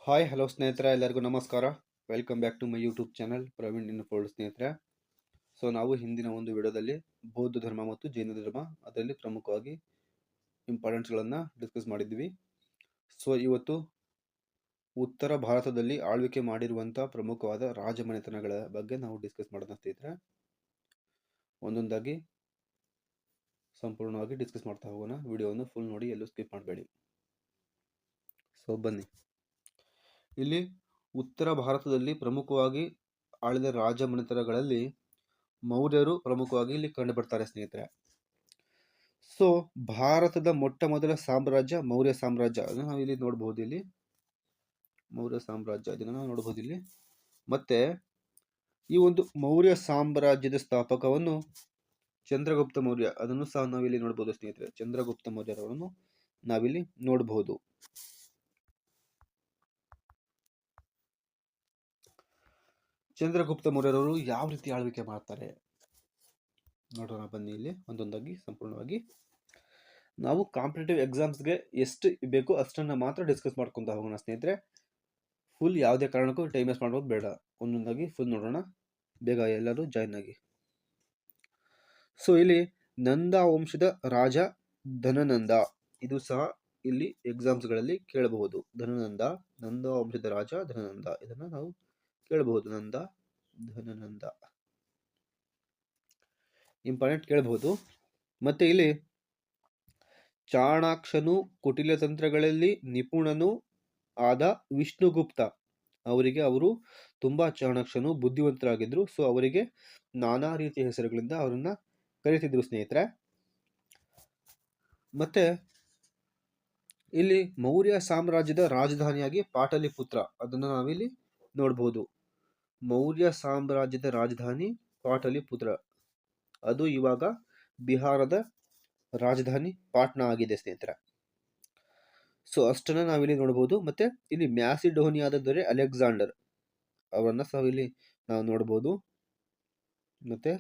Hi hello ಸ್ನೇಹಿತರೆ, ಎಲ್ಲರಿಗೂ ನಮಸ್ಕಾರ. Welcome back to my YouTube channel Praveen ಇನ್ಫೋಲ್ಡ್ ಸ್ನೇಹಿತರೆ. ನಾವು ಹಿಂದಿನ ಒಂದು ವಿಡಿಯೋದಲ್ಲಿ ಬೌದ್ಧ ಧರ್ಮ ಮತ್ತು ಜೈನ ಧರ್ಮ ಅದರಲ್ಲಿ ಪ್ರಮುಖವಾಗಿ ಇಂಪಾರ್ಟೆಂಟ್ಸ್ಗಳನ್ನು ಡಿಸ್ಕಸ್ ಮಾಡಿದ್ವಿ. ಇವತ್ತು ಉತ್ತರ ಭಾರತದಲ್ಲಿ ಆಳ್ವಿಕೆ ಮಾಡಿರುವಂಥ ಪ್ರಮುಖವಾದ ರಾಜಮನೆತನಗಳ ಬಗ್ಗೆ ನಾವು ಡಿಸ್ಕಸ್ ಮಾಡೋಣ ಸ್ನೇಹಿತರೆ. ಒಂದೊಂದಾಗಿ ಸಂಪೂರ್ಣವಾಗಿ ಡಿಸ್ಕಸ್ ಮಾಡ್ತಾ ಹೋಗೋಣ. ವಿಡಿಯೋವನ್ನು ಫುಲ್ ನೋಡಿ, ಎಲ್ಲೂ ಸ್ಕಿಪ್ ಮಾಡಬೇಡಿ. ಬನ್ನಿ. ಇಲ್ಲಿ ಉತ್ತರ ಭಾರತದಲ್ಲಿ ಪ್ರಮುಖವಾಗಿ ಆಳಿದ ರಾಜಮನೆತನಗಳಲ್ಲಿ ಮೌರ್ಯರು ಪ್ರಮುಖವಾಗಿ ಇಲ್ಲಿ ಕಂಡು ಬರ್ತಾರೆ ಸ್ನೇಹಿತರೆ. ಭಾರತದ ಮೊಟ್ಟ ಮೊದಲ ಸಾಮ್ರಾಜ್ಯ ಮೌರ್ಯ ಸಾಮ್ರಾಜ್ಯ, ಅದನ್ನು ನಾವು ಇಲ್ಲಿ ನೋಡಬಹುದು. ಇಲ್ಲಿ ಮೌರ್ಯ ಸಾಮ್ರಾಜ್ಯ ಇದನ್ನು ನಾವು ನೋಡಬಹುದು ಇಲ್ಲಿ. ಮತ್ತೆ ಈ ಒಂದು ಮೌರ್ಯ ಸಾಮ್ರಾಜ್ಯದ ಸ್ಥಾಪಕವನ್ನು ಚಂದ್ರಗುಪ್ತ ಮೌರ್ಯ, ಅದನ್ನು ಸಹ ನಾವಿಲ್ಲಿ ನೋಡಬಹುದು ಸ್ನೇಹಿತರೆ. ಚಂದ್ರಗುಪ್ತ ಮೌರ್ಯರವರನ್ನು ನಾವಿಲ್ಲಿ ನೋಡಬಹುದು. ಚಂದ್ರಗುಪ್ತ ಮೌರ್ಯರವರು ಯಾವ ರೀತಿ ಆಳ್ವಿಕೆ ಮಾಡ್ತಾರೆ ನೋಡೋಣ ಬನ್ನಿ. ಇಲ್ಲಿ ಒಂದೊಂದಾಗಿ ಸಂಪೂರ್ಣವಾಗಿ ನಾವು ಕಾಂಪಿಟೇಟಿವ್ ಎಕ್ಸಾಮ್ಸ್ಗೆ ಎಷ್ಟು ಬೇಕು ಅಷ್ಟನ್ನು ಮಾತ್ರ ಡಿಸ್ಕಸ್ ಮಾಡ್ಕೊಂತ ಹೋಗೋಣ ಸ್ನೇಹಿತರೆ. ಫುಲ್ ಯಾವುದೇ ಕಾರಣಕ್ಕೂ ಟೈಮ್ ವೇಸ್ಟ್ ಮಾಡೋದು ಬೇಡ. ಒಂದೊಂದಾಗಿ ಫುಲ್ ನೋಡೋಣ. ಬೇಗ ಎಲ್ಲರೂ ಜಾಯ್ನ್ ಆಗಿ. ಇಲ್ಲಿ ನಂದ ವಂಶದ ರಾಜ ಧನನಂದ, ಇದು ಸಹ ಇಲ್ಲಿ ಎಕ್ಸಾಮ್ಸ್ಗಳಲ್ಲಿ ಕೇಳಬಹುದು. ನಂದ ವಂಶದ ರಾಜ ಧನನಂದ, ಇದನ್ನು ನಾವು ಕೇಳಬಹುದು. ಧನನಂದ ಇಂಪಾರ್ಟೆಂಟ್ ಕೇಳಬಹುದು. ಮತ್ತೆ ಇಲ್ಲಿ ಚಾಣಾಕ್ಷನು ಕುಟಿಲ ತಂತ್ರಗಳಲ್ಲಿ ನಿಪುಣನು ಆದ ವಿಷ್ಣುಗುಪ್ತ ಅವರಿಗೆ, ಅವರು ತುಂಬಾ ಚಾಣಾಕ್ಷನು, ಬುದ್ಧಿವಂತರಾಗಿದ್ರು. ಅವರಿಗೆ ನಾನಾ ರೀತಿಯ ಹೆಸರುಗಳಿಂದ ಅವರನ್ನ ಕರೀತಿದ್ರು ಸ್ನೇಹಿತರೆ. ಮತ್ತೆ ಇಲ್ಲಿ ಮೌರ್ಯ ಸಾಮ್ರಾಜ್ಯದ ರಾಜಧಾನಿಯಾಗಿ ಪಾಟಲಿಪುತ್ರ, ಅದನ್ನು ನಾವಿಲ್ಲಿ ನೋಡಬಹುದು. ಮೌರ್ಯ ಸಾಮ್ರಾಜ್ಯದ ರಾಜಧಾನಿ ಪಾಟಲಿಪುತ್ರ, ಅದು ಇವಾಗ ಬಿಹಾರದ ರಾಜಧಾನಿ ಪಾಟ್ನಾ ಆಗಿದೆ ಸ್ನೇಹಿತರೆ. ಅಷ್ಟನ್ನ ನಾವಿಲ್ಲಿ ನೋಡಬಹುದು. ಮತ್ತೆ ಇಲ್ಲಿ ಮ್ಯಾಸಿಡೋನಿಯಾದ ದೊರೆ ಅಲೆಕ್ಸಾಂಡರ್ ಅವರನ್ನ ಸಹ ಇಲ್ಲಿ ನಾವು ನೋಡಬಹುದು. ಮತ್ತೆ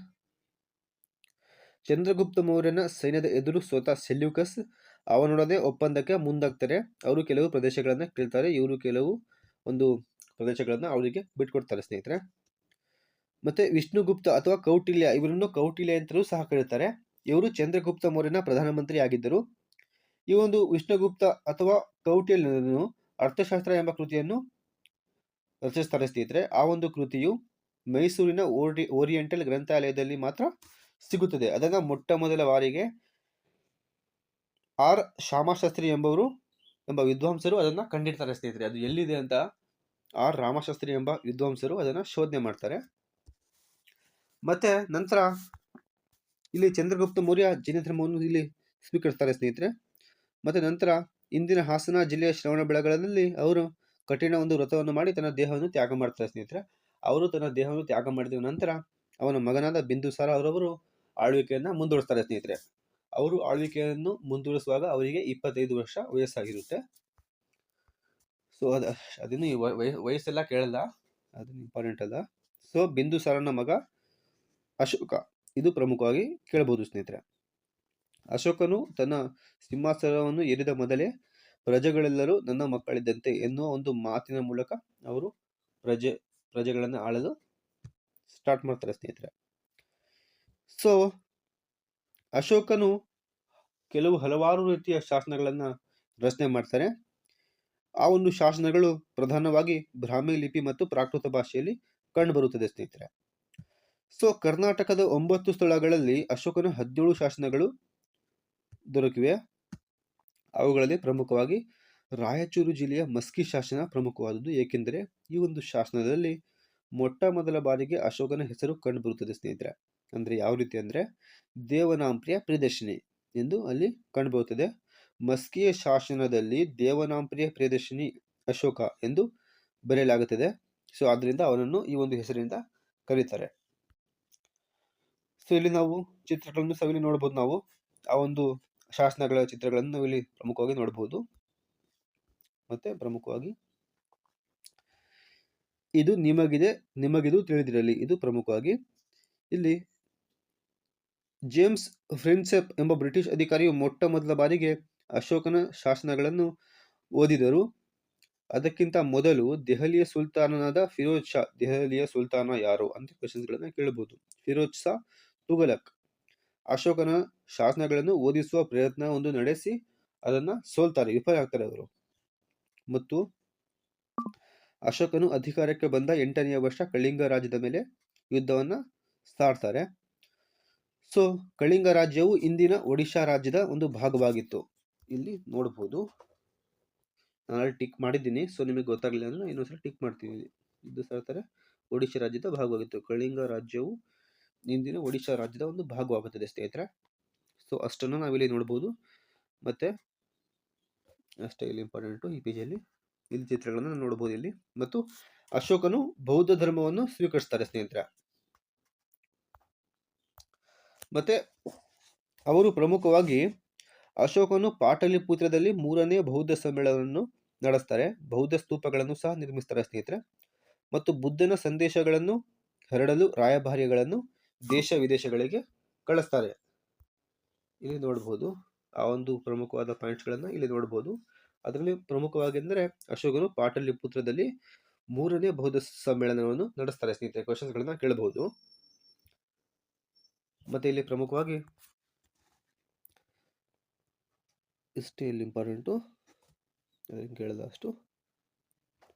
ಚಂದ್ರಗುಪ್ತ ಮೌರ್ಯನ ಸೈನ್ಯದ ಎದುರು ಸ್ವತಃ ಸೆಲ್ಯೂಕಸ್ ಅವನೊಡನೆ ಒಪ್ಪಂದಕ್ಕೆ ಮುಂದಾಗ್ತಾರೆ. ಅವರು ಕೆಲವು ಪ್ರದೇಶಗಳನ್ನ ಕೇಳ್ತಾರೆ, ಇವರು ಕೆಲವು ಒಂದು ಪ್ರದೇಶಗಳನ್ನ ಅವರಿಗೆ ಬಿಟ್ಕೊಡ್ತಾರೆ ಸ್ನೇಹಿತರೆ. ಮತ್ತೆ ವಿಷ್ಣುಗುಪ್ತ ಅಥವಾ ಕೌಟಿಲ್ಯ, ಇವರನ್ನು ಕೌಟಿಲ್ಯ ಅಂತಲೂ ಸಹ ಕರೀತಾರೆ. ಇವರು ಚಂದ್ರಗುಪ್ತ ಮೌರ್ಯನ ಪ್ರಧಾನಮಂತ್ರಿ ಆಗಿದ್ದರು. ಈ ಒಂದು ವಿಷ್ಣುಗುಪ್ತ ಅಥವಾ ಕೌಟಿಲ್ಯನು ಅರ್ಥಶಾಸ್ತ್ರ ಎಂಬ ಕೃತಿಯನ್ನು ರಚಿಸ್ತಾರೆ ಸ್ನೇಹಿತರೆ. ಆ ಒಂದು ಕೃತಿಯು ಮೈಸೂರಿನ ಓರಿಯೆಂಟಲ್ ಗ್ರಂಥಾಲಯದಲ್ಲಿ ಮಾತ್ರ ಸಿಗುತ್ತದೆ. ಅದನ್ನ ಮೊಟ್ಟ ಮೊದಲ ಬಾರಿಗೆ ಆರ್ ರಾಮಶಾಸ್ತ್ರಿ ಎಂಬ ವಿದ್ವಾಂಸರು ಅದನ್ನ ಕಂಡಿಡ್ತಾರೆ ಸ್ನೇಹಿತರೆ. ಅದು ಎಲ್ಲಿದೆ ಅಂತ ಆರ್ ರಾಮಶಾಸ್ತ್ರಿ ಎಂಬ ವಿದ್ವಾಂಸರು ಅದನ್ನ ಶೋಧನೆ ಮಾಡ್ತಾರೆ. ಮತ್ತೆ ನಂತರ ಇಲ್ಲಿ ಚಂದ್ರಗುಪ್ತ ಮೌರ್ಯ ಜೈನ ಧರ್ಮವನ್ನು ಇಲ್ಲಿ ಸ್ವೀಕರಿಸ್ತಾರೆ ಸ್ನೇಹಿತರೆ. ಮತ್ತೆ ನಂತರ ಇಂದಿನ ಹಾಸನ ಜಿಲ್ಲೆಯ ಶ್ರವಣ ಬೆಳಗೊಳದಲ್ಲಿ ಅವರು ಕಠಿಣ ಒಂದು ವ್ರತವನ್ನು ಮಾಡಿ ತನ್ನ ದೇಹವನ್ನು ತ್ಯಾಗ ಮಾಡ್ತಾರೆ ಸ್ನೇಹಿತರೆ. ಅವರು ತನ್ನ ದೇಹವನ್ನು ತ್ಯಾಗ ಮಾಡಿದ ನಂತರ ಅವನ ಮಗನಾದ ಬಿಂದುಸಾರ ಅವರವರು ಆಳ್ವಿಕೆಯನ್ನ ಮುಂದುವರಿಸ್ತಾರೆ ಸ್ನೇಹಿತರೆ. ಅವರು ಆಳ್ವಿಕೆಯನ್ನು ಮುಂದುವರಿಸುವಾಗ ಅವರಿಗೆ 25 ವರ್ಷ ವಯಸ್ಸಾಗಿರುತ್ತೆ. ಅದನ್ನು ವಯಸ್ಸೆಲ್ಲ ಕೇಳಲ್ಲ, ಅದನ್ನು ಇಂಪಾರ್ಟೆಂಟ್ ಅಲ್ಲ. ಬಿಂದುಸಾರನ ಮಗ ಅಶೋಕ, ಇದು ಪ್ರಮುಖವಾಗಿ ಕೇಳಬಹುದು ಸ್ನೇಹಿತರೆ. ಅಶೋಕನು ತನ್ನ ಸಿಂಹಾಸನವನ್ನು ಏರಿದ ಮೊದಲೇ ಪ್ರಜೆಗಳೆಲ್ಲರೂ ನನ್ನ ಮಕ್ಕಳಿದ್ದಂತೆ ಎನ್ನುವ ಒಂದು ಮಾತಿನ ಮೂಲಕ ಅವರು ಪ್ರಜೆಗಳನ್ನು ಆಳಲು ಸ್ಟಾರ್ಟ್ ಮಾಡ್ತಾರೆ ಸ್ನೇಹಿತರೆ. ಅಶೋಕನು ಹಲವಾರು ರೀತಿಯ ಶಾಸನಗಳನ್ನ ರಚನೆ ಮಾಡ್ತಾರೆ. ಆ ಒಂದು ಶಾಸನಗಳು ಪ್ರಧಾನವಾಗಿ ಬ್ರಾಹ್ಮಿ ಲಿಪಿ ಮತ್ತು ಪ್ರಾಕೃತ ಭಾಷೆಯಲ್ಲಿ ಕಂಡು ಬರುತ್ತದೆ ಸ್ನೇಹಿತರೆ. ಕರ್ನಾಟಕದ 9 ಸ್ಥಳಗಳಲ್ಲಿ ಅಶೋಕನ 17 ಶಾಸನಗಳು ದೊರಕಿವೆ. ಅವುಗಳಲ್ಲಿ ಪ್ರಮುಖವಾಗಿ ರಾಯಚೂರು ಜಿಲ್ಲೆಯ ಮಸ್ಕಿ ಶಾಸನ ಪ್ರಮುಖವಾದದ್ದು. ಏಕೆಂದರೆ ಈ ಒಂದು ಶಾಸನದಲ್ಲಿ ಮೊಟ್ಟ ಮೊದಲ ಬಾರಿಗೆ ಅಶೋಕನ ಹೆಸರು ಕಂಡು ಬರುತ್ತದೆ ಸ್ನೇಹಿತರೆ. ಅಂದ್ರೆ ಯಾವ ರೀತಿ ಅಂದ್ರೆ ದೇವನಾಂಪ್ರಿಯ ಪ್ರಿಯದರ್ಶಿನಿ ಎಂದು ಅಲ್ಲಿ ಕಂಡು ಬರುತ್ತದೆ. ಮಸ್ಕಿಯ ಶಾಸನದಲ್ಲಿ ದೇವನಾಂಪ್ರಿಯ ಪ್ರಿಯದರ್ಶಿನಿ ಅಶೋಕ ಎಂದು ಬರೆಯಲಾಗುತ್ತದೆ. ಆದ್ರಿಂದ ಅವನನ್ನು ಈ ಒಂದು ಹೆಸರಿನಿಂದ ಕರೀತಾರೆ. ಇಲ್ಲಿ ನಾವು ಚಿತ್ರಗಳನ್ನು ಸಹ ಇಲ್ಲಿ ನೋಡಬಹುದು. ನಾವು ಆ ಒಂದು ಶಾಸನಗಳ ಚಿತ್ರಗಳನ್ನು ನಾವು ಇಲ್ಲಿ ಪ್ರಮುಖವಾಗಿ ನೋಡಬಹುದು. ಮತ್ತೆ ಪ್ರಮುಖವಾಗಿ ಇದು ನಿಮಗಿದು ತಿಳಿದಿರಲಿ, ಇದು ಪ್ರಮುಖವಾಗಿ ಇಲ್ಲಿ ಜೇಮ್ಸ್ ಫ್ರಿನ್ಸೆಪ್ ಎಂಬ ಬ್ರಿಟಿಷ್ ಅಧಿಕಾರಿಯು ಮೊಟ್ಟ ಮೊದಲ ಬಾರಿಗೆ ಅಶೋಕನ ಶಾಸನಗಳನ್ನು ಓದಿದರು. ಅದಕ್ಕಿಂತ ಮೊದಲು ದೆಹಲಿಯ ಸುಲ್ತಾನನಾದ ಫಿರೋಜ್ ಶಾ, ದೆಹಲಿಯ ಸುಲ್ತಾನ ಯಾರು ಅಂತ ಕ್ವಶನ್ಸ್ಗಳನ್ನ ಕೇಳಬಹುದು. ಫಿರೋಜ್ ಶಾ ತುಘಲಕ್ ಅಶೋಕನ ಶಾಸನಗಳನ್ನು ಓದಿಸುವ ಪ್ರಯತ್ನ ಒಂದು ನಡೆಸಿ ಅದನ್ನ ಸೋಲ್ತಾರೆ, ವಿಫಲ ಆಗ್ತಾರೆ ಅವರು. ಮತ್ತು ಅಶೋಕನು ಅಧಿಕಾರಕ್ಕೆ ಬಂದ 8ನೆಯ ವರ್ಷ ಕಳಿಂಗ ರಾಜ್ಯದ ಮೇಲೆ ಯುದ್ಧವನ್ನ ಸಾರ್ತಾರೆ. ಸೊ ಕಳಿಂಗ ರಾಜ್ಯವು ಇಂದಿನ ಒಡಿಶಾ ರಾಜ್ಯದ ಒಂದು ಭಾಗವಾಗಿತ್ತು. ಇಲ್ಲಿ ನೋಡಬಹುದು, ನಾನು ಟಿಕ್ ಮಾಡಿದ್ದೀನಿ. ಸೊ ನಿಮಗೆ ಗೊತ್ತಾಗಲಿಲ್ಲ ಅಂದ್ರೆ ಇನ್ನೊಂದ್ಸಲ ಟಿಕ್ ಮಾಡ್ತೀನಿ. ಇದು ಸಾರ್ತಾರೆ ಒಡಿಶಾ ರಾಜ್ಯದ ಭಾಗವಾಗಿತ್ತು. ಕಳಿಂಗ ರಾಜ್ಯವು ಇಂದಿನ ಒಡಿಶಾ ರಾಜ್ಯದ ಒಂದು ಭಾಗವಾಗುತ್ತದೆ ಸ್ನೇಹಿತರೆ. ಸೊ ಅಷ್ಟನ್ನು ನಾವಿಲ್ಲಿ ನೋಡಬಹುದು. ಮತ್ತೆ ಅಷ್ಟೇ ಇಲ್ಲಿ ಇಂಪಾರ್ಟೆಂಟು ಈ ಪೇಜಲ್ಲಿ ಇಲ್ಲಿ ಚಿತ್ರಗಳನ್ನು ನೋಡಬಹುದು ಇಲ್ಲಿ. ಮತ್ತು ಅಶೋಕನು ಬೌದ್ಧ ಧರ್ಮವನ್ನು ಸ್ವೀಕರಿಸ್ತಾರೆ ಸ್ನೇಹಿತರೆ. ಮತ್ತೆ ಅವರು ಪ್ರಮುಖವಾಗಿ ಅಶೋಕನು ಪಾಟಲಿಪುತ್ರದಲ್ಲಿ 3ನೇ ಬೌದ್ಧ ಸಮ್ಮೇಳನವನ್ನು ನಡೆಸ್ತಾರೆ. ಬೌದ್ಧ ಸ್ತೂಪಗಳನ್ನು ಸಹ ನಿರ್ಮಿಸ್ತಾರೆ ಸ್ನೇಹಿತರೆ. ಮತ್ತು ಬುದ್ಧನ ಸಂದೇಶಗಳನ್ನು ಹರಡಲು ರಾಯಭಾರಿಗಳನ್ನು ದೇಶ ವಿದೇಶಗಳಿಗೆ ಕಳಿಸ್ತಾರೆ. ಇಲ್ಲಿ ನೋಡಬಹುದು ಆ ಒಂದು ಪ್ರಮುಖವಾದ ಪಾಯಿಂಟ್ಸ್ಗಳನ್ನ ಇಲ್ಲಿ ನೋಡಬಹುದು. ಅದರಲ್ಲಿ ಪ್ರಮುಖವಾಗಿ ಅಂದರೆ ಅಶೋಕನು ಪಾಟಲಿಪುತ್ರದಲ್ಲಿ 3ನೇ ಬೌದ್ಧ ಸಮ್ಮೇಳನವನ್ನು ನಡೆಸ್ತಾರೆ ಸ್ನೇಹಿತರೆ. ಕ್ವಶನ್ಸ್ಗಳನ್ನ ಕೇಳಬಹುದು. ಮತ್ತೆ ಇಲ್ಲಿ ಪ್ರಮುಖವಾಗಿ ಇಷ್ಟೇ ಇಲ್ಲಿ ಇಂಪಾರ್ಟೆಂಟು ಕೇಳದ ಅಷ್ಟು.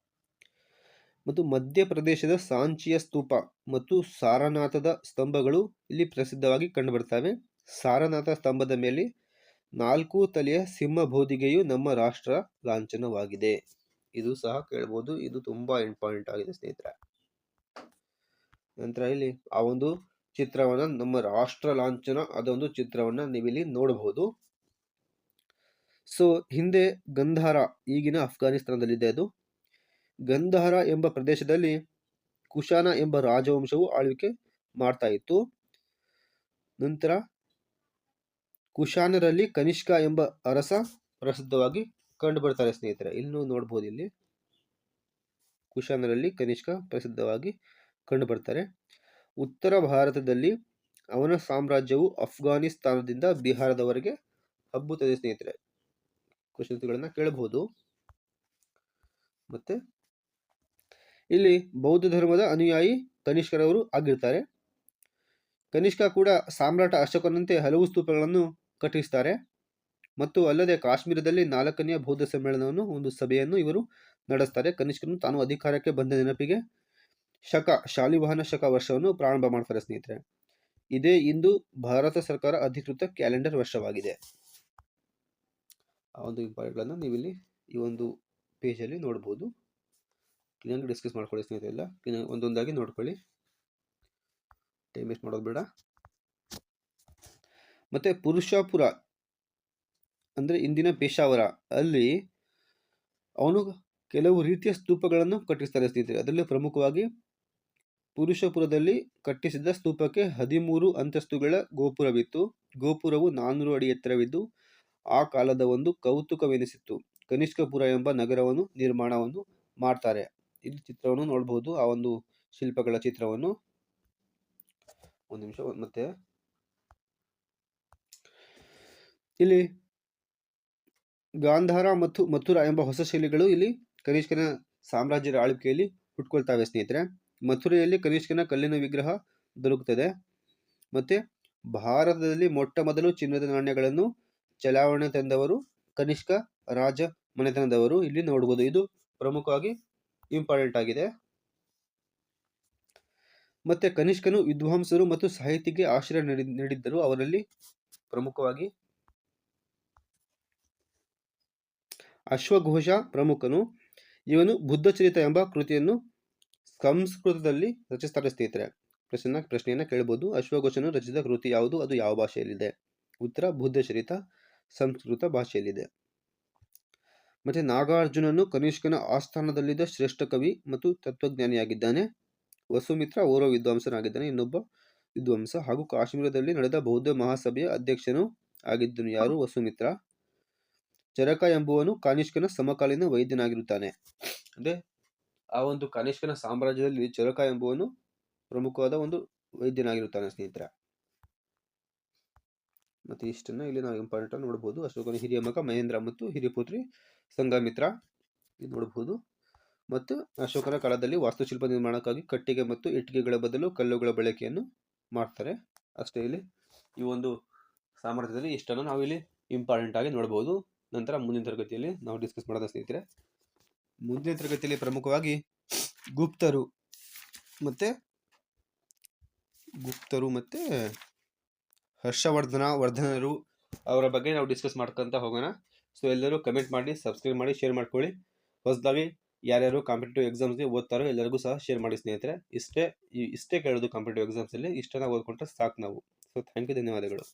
ಮತ್ತು ಮಧ್ಯಪ್ರದೇಶದ ಸಾಂಚಿಯ ಸ್ತೂಪ ಮತ್ತು ಸಾರನಾಥದ ಸ್ತಂಭಗಳು ಇಲ್ಲಿ ಪ್ರಸಿದ್ಧವಾಗಿ ಕಂಡುಬರ್ತವೆ. ಸಾರನಾಥ ಸ್ತಂಭದ ಮೇಲೆ 4 ತಲೆಯ ಸಿಂಹ ಬೋಧಿಗೆಯು ನಮ್ಮ ರಾಷ್ಟ್ರ ಲಾಂಛನವಾಗಿದೆ. ಇದು ಸಹ ಕೇಳಬಹುದು. ಇದು ತುಂಬಾ ಇಂಪಾರ್ಟೆಂಟ್ ಆಗಿದೆ ಸ್ನೇಹಿತರೆ. ನಂತರ ಇಲ್ಲಿ ಆ ಒಂದು ಚಿತ್ರವನ್ನ, ನಮ್ಮ ರಾಷ್ಟ್ರ ಲಾಂಛನ ಅದೊಂದು ಚಿತ್ರವನ್ನ ನೀವಿಲ್ಲಿ ನೋಡಬಹುದು. ಸೊ ಹಿಂದೆ ಗಂಧಾರ, ಈಗಿನ ಅಫ್ಘಾನಿಸ್ತಾನದಲ್ಲಿದೆ ಅದು. ಗಂಧಾರ ಎಂಬ ಪ್ರದೇಶದಲ್ಲಿ ಕುಶಾನ ಎಂಬ ರಾಜವಂಶವು ಆಳ್ವಿಕೆ ಮಾಡ್ತಾ ಇತ್ತು. ನಂತರ ಕುಶಾನರಲ್ಲಿ ಕನಿಷ್ಕ ಎಂಬ ಅರಸ ಪ್ರಸಿದ್ಧವಾಗಿ ಕಂಡು ಬರ್ತಾರೆ ಸ್ನೇಹಿತರೆ. ಇನ್ನು ನೋಡಬಹುದು ಇಲ್ಲಿ ಕುಶಾನರಲ್ಲಿ ಕನಿಷ್ಕ ಪ್ರಸಿದ್ಧವಾಗಿ ಕಂಡು ಬರ್ತಾರೆ. ಉತ್ತರ ಭಾರತದಲ್ಲಿ ಅವನ ಸಾಮ್ರಾಜ್ಯವು ಅಫ್ಘಾನಿಸ್ತಾನದಿಂದ ಬಿಹಾರದವರೆಗೆ ಹಬ್ಬುತ್ತದೆ ಸ್ನೇಹಿತರೆ. ಕ್ವಶನ್ಸ್ಗಳನ್ನ ಕೇಳಬಹುದು. ಮತ್ತೆ ಇಲ್ಲಿ ಬೌದ್ಧ ಧರ್ಮದ ಅನುಯಾಯಿ ಕನಿಷ್ಕರವರು ಆಗಿರ್ತಾರೆ. ಕನಿಷ್ಕ ಕೂಡ ಸಾಮ್ರಾಟ ಅಶೋಕನಂತೆ ಹಲವು ಸ್ತೂಪಗಳನ್ನು ಕಟ್ಟಿಸ್ತಾರೆ. ಮತ್ತು ಅಲ್ಲದೆ ಕಾಶ್ಮೀರದಲ್ಲಿ 4ನೇ ಬೌದ್ಧ ಸಮ್ಮೇಳನವನ್ನು, ಒಂದು ಸಭೆಯನ್ನು ಇವರು ನಡೆಸ್ತಾರೆ. ಕನಿಷ್ಕನು ತಾನು ಅಧಿಕಾರಕ್ಕೆ ಬಂದ ನೆನಪಿಗೆ ಶಾಲಿವಾಹನ ಶಕ ವರ್ಷವನ್ನು ಪ್ರಾರಂಭ ಮಾಡ್ತಾರೆ ಸ್ನೇಹಿತರೆ. ಇದೇ ಇಂದು ಭಾರತ ಸರ್ಕಾರ ಅಧಿಕೃತ ಕ್ಯಾಲೆಂಡರ್ ವರ್ಷವಾಗಿದೆ. ಆ ಒಂದು ಇಂಪಾರ್ಟೆಂಟ್ಗಳನ್ನು ನೀವಿಲ್ಲಿ ಈ ಒಂದು ಪೇಜಲ್ಲಿ ನೋಡಬಹುದು. ಕ್ಲೀನಾಗಿ ಡಿಸ್ಕಸ್ ಮಾಡ್ಕೊಳ್ಳಿ ಸ್ನೇಹಿತರೆ. ಎಲ್ಲ ಒಂದೊಂದಾಗಿ ನೋಡ್ಕೊಳ್ಳಿ, ಟೈಮ್ ವೇಸ್ಟ್ ಮಾಡೋದು ಬೇಡ. ಮತ್ತೆ ಪುರುಷಾಪುರ ಅಂದ್ರೆ ಇಂದಿನ ಪೇಶಾವರ, ಅಲ್ಲಿ ಅವನು ಕೆಲವು ರೀತಿಯ ಸ್ತೂಪಗಳನ್ನು ಕಟ್ಟಿಸ್ತಾರೆ ಸ್ನೇಹಿತರೆ. ಅದರಲ್ಲಿ ಪ್ರಮುಖವಾಗಿ ಪುರುಷಪುರದಲ್ಲಿ ಕಟ್ಟಿಸಿದ ಸ್ತೂಪಕ್ಕೆ 13 ಅಂತಸ್ತುಗಳ ಗೋಪುರವಿತ್ತು. ಗೋಪುರವು 400 ಅಡಿ ಎತ್ತರವಿದ್ದು ಆ ಕಾಲದ ಒಂದು ಕೌತುಕವೆನಿಸಿತ್ತು. ಕನಿಷ್ಕಪುರ ಎಂಬ ನಗರವನ್ನು ನಿರ್ಮಾಣವನ್ನು ಮಾಡ್ತಾರೆ. ಇಲ್ಲಿ ಚಿತ್ರವನ್ನು ನೋಡಬಹುದು, ಆ ಒಂದು ಶಿಲ್ಪಗಳ ಚಿತ್ರವನ್ನು. ಒಂದು ನಿಮಿಷ. ಮತ್ತೆ ಇಲ್ಲಿ ಗಾಂಧಾರ ಮತ್ತು ಮಥುರಾ ಎಂಬ ಹೊಸ ಶೈಲಿಗಳು ಇಲ್ಲಿ ಕನಿಷ್ಕನ ಸಾಮ್ರಾಜ್ಯದ ಆಳ್ವಿಕೆಯಲ್ಲಿ ಹುಟ್ಕೊಳ್ತಾವೆ ಸ್ನೇಹಿತರೆ. ಮಥುರೆಯಲ್ಲಿ ಕನಿಷ್ಕನ ಕಲ್ಲಿನ ವಿಗ್ರಹ ದೊರಕುತ್ತದೆ. ಮತ್ತೆ ಭಾರತದಲ್ಲಿ ಮೊಟ್ಟ ಮೊದಲು ಚಿನ್ನದ ನಾಣ್ಯಗಳನ್ನು ಚಲಾವಣೆ ತಂದವರು ಕನಿಷ್ಕ ರಾಜ ಮನೆತನದವರು. ಇಲ್ಲಿ ನೋಡಬಹುದು, ಇದು ಪ್ರಮುಖವಾಗಿ ಇಂಪಾರ್ಟೆಂಟ್ ಆಗಿದೆ. ಮತ್ತೆ ಕನಿಷ್ಕನು ವಿದ್ವಾಂಸರು ಮತ್ತು ಸಾಹಿತಿಗೆ ಆಶ್ರಯ ನೀಡಿದ್ದರು. ಅವರಲ್ಲಿ ಪ್ರಮುಖವಾಗಿ ಅಶ್ವಘೋಷ ಪ್ರಮುಖನು. ಇವನು ಬುದ್ಧಚರಿತ ಎಂಬ ಕೃತಿಯನ್ನು ಸಂಸ್ಕೃತದಲ್ಲಿ ರಚಿಸ್ತಾರೆ ಸ್ನೇಹಿತರೆ. ಪ್ರಶ್ನೆಯನ್ನ ಕೇಳಬಹುದು. ಅಶ್ವಘೋಷನು ರಚಿಸಿದ ಕೃತಿ ಯಾವುದು? ಅದು ಯಾವ ಭಾಷೆಯಲ್ಲಿದೆ? ಉತ್ತರ ಬುದ್ಧಚರಿತ, ಸಂಸ್ಕೃತ ಭಾಷೆಯಲ್ಲಿದೆ. ಮತ್ತೆ ನಾಗಾರ್ಜುನನು ಕನಿಷ್ಕನ ಆಸ್ಥಾನದಲ್ಲಿದ್ದ ಶ್ರೇಷ್ಠ ಕವಿ ಮತ್ತು ತತ್ವಜ್ಞಾನಿಯಾಗಿದ್ದಾನೆ. ವಸುಮಿತ್ರ ಓರ್ವ ವಿದ್ವಾಂಸನಾಗಿದ್ದಾನೆ, ಇನ್ನೊಬ್ಬ ವಿದ್ವಾಂಸ. ಹಾಗೂ ಕಾಶ್ಮೀರದಲ್ಲಿ ನಡೆದ ಬೌದ್ಧ ಮಹಾಸಭೆಯ ಅಧ್ಯಕ್ಷನು ಆಗಿದ್ದನು. ಯಾರು? ವಸುಮಿತ್ರ. ಚರಕ ಎಂಬುವನು ಕನಿಷ್ಕನ ಸಮಕಾಲೀನ ವೈದ್ಯನಾಗಿರುತ್ತಾನೆ. ಅಂದ್ರೆ ಆ ಒಂದು ಕನಿಷ್ಕನ ಸಾಮ್ರಾಜ್ಯದಲ್ಲಿ ಚರಕ ಎಂಬುವನು ಪ್ರಮುಖವಾದ ಒಂದು ವೈದ್ಯನಾಗಿರುತ್ತಾನೆ ಸ್ನೇಹಿತರೆ. ಮತ್ತೆ ಇಷ್ಟನ್ನ ಇಲ್ಲಿ ನಾವು ಇಂಪಾರ್ಟೆಂಟ್ ನೋಡಬಹುದು. ಅಶೋಕನ ಹಿರಿಯ ಮಗ ಮಹೇಂದ್ರ ಮತ್ತು ಹಿರಿಯ ಪುತ್ರಿ ಸಂಘಮಿತ್ರ. ಇದು ನೋಡಬಹುದು. ಮತ್ತು ಅಶೋಕನ ಕಾಲದಲ್ಲಿ ವಾಸ್ತುಶಿಲ್ಪ ನಿರ್ಮಾಣಕ್ಕಾಗಿ ಕಟ್ಟಿಗೆ ಮತ್ತು ಇಟ್ಟಿಗೆಗಳ ಬದಲು ಕಲ್ಲುಗಳ ಬಳಕೆಯನ್ನು ಮಾಡ್ತಾರೆ. ಅಷ್ಟೇ, ಇಲ್ಲಿ ಈ ಒಂದು ಸಾಮರ್ಥ್ಯದಲ್ಲಿ ಇಷ್ಟನ್ನು ನಾವು ಇಲ್ಲಿ ಇಂಪಾರ್ಟೆಂಟ್ ಆಗಿ ನೋಡಬಹುದು. ನಂತರ ಮುಂದಿನ ತರಗತಿಯಲ್ಲಿ ನಾವು ಡಿಸ್ಕಸ್ ಮಾಡೋಣ ಸ್ನೇಹಿತರೆ. ಮುಂದಿನ ತರಗತಿಯಲ್ಲಿ ಪ್ರಮುಖವಾಗಿ ಗುಪ್ತರು ಮತ್ತೆ ವರ್ಧನರು ಅವರ ಬಗ್ಗೆ ನಾವು ಡಿಸ್ಕಸ್ ಮಾಡ್ಕೊಂತ ಹೋಗೋಣ. ಸೊ ಎಲ್ಲರೂ ಕಮೆಂಟ್ ಮಾಡಿ, ಸಬ್ಸ್ಕ್ರೈಬ್ ಮಾಡಿ, ಶೇರ್ ಮಾಡ್ಕೊಳ್ಳಿ. ಹೊಸದಾಗಿ ಯಾರ್ಯಾರು ಕಾಂಪಿಟೇಟಿವ್ ಎಕ್ಸಾಮ್ಸ್ಗೆ ಓದ್ತಾರೋ ಎಲ್ಲರಿಗೂ ಸಹ ಶೇರ್ ಮಾಡಿ ಸ್ನೇಹಿತರೆ. ಇಷ್ಟೇ ಕೇಳೋದು ಕಾಂಪಿಟೇಟಿವ್ ಎಕ್ಸಾಮ್ಸಲ್ಲಿ. ಇಷ್ಟನ್ನ ಓದ್ಕೊಂಡ್ರೆ ಸಾಕು ನಾವು. ಸೊ ಥ್ಯಾಂಕ್ ಯು, ಧನ್ಯವಾದಗಳು.